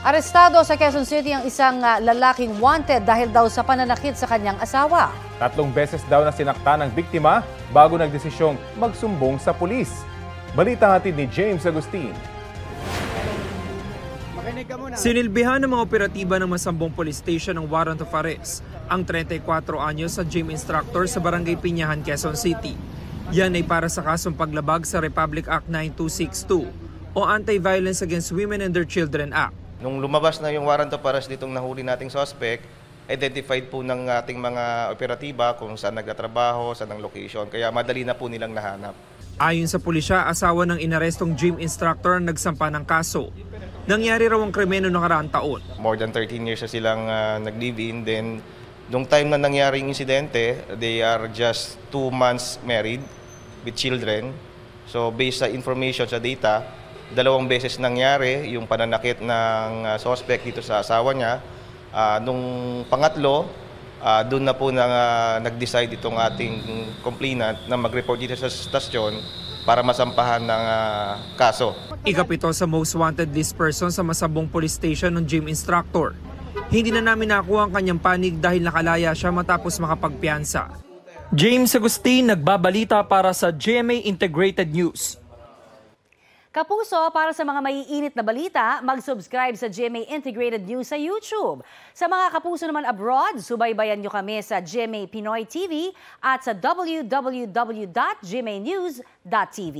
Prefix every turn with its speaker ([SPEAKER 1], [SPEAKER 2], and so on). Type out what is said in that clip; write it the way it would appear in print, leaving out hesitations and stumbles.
[SPEAKER 1] Arestado sa Quezon City ang isang lalaking wanted dahil daw sa pananakit sa kanyang asawa.
[SPEAKER 2] 3 beses daw na sinaktan ng biktima bago nagdesisyong magsumbong sa pulis. Balita hatid ni James Agustin.
[SPEAKER 3] Sinilbihan ng mga operatiba ng Masambong Police Station ng warrant of arrest ang 34 anyos sa gym instructor sa Barangay Piñahan, Quezon City. Yan ay para sa kasong paglabag sa Republic Act 9262 o Anti-Violence Against Women and Their Children Act.
[SPEAKER 4] Nung lumabas na yung warrant of arrest ditong nahuli nating suspect, identified po ng ating mga operatiba kung saan nagtatrabaho, saan ang location, kaya madali na po nilang nahanap.
[SPEAKER 3] Ayon sa pulisya, asawa ng inarestong gym instructor ang nagsampa ng kaso. Nangyari raw ang krimen noong nakaraang taon.
[SPEAKER 4] More than 13 years na silang nag-live-in. Then, nung time na nangyari yung insidente, they are just 2 months married with children. So, based sa information, sa data, 2 beses nangyari yung pananakit ng suspect dito sa asawa niya. Nung pangatlo, doon na po nag-decide itong ating complainant na mag-report dito sa stasyon para masampahan ng kaso.
[SPEAKER 3] Ikapito sa most wanted list person sa Masambong Police Station ng gym instructor. Hindi na namin nakuha ang kanyang panig dahil nakalaya siya matapos makapagpiyansa. James Agustin, nagbabalita para sa GMA Integrated News.
[SPEAKER 1] Kapuso, para sa mga maiinit na balita, mag-subscribe sa GMA Integrated News sa YouTube. Sa mga kapuso naman abroad, subaybayan nyo kami sa GMA Pinoy TV at sa www.gmanews.tv.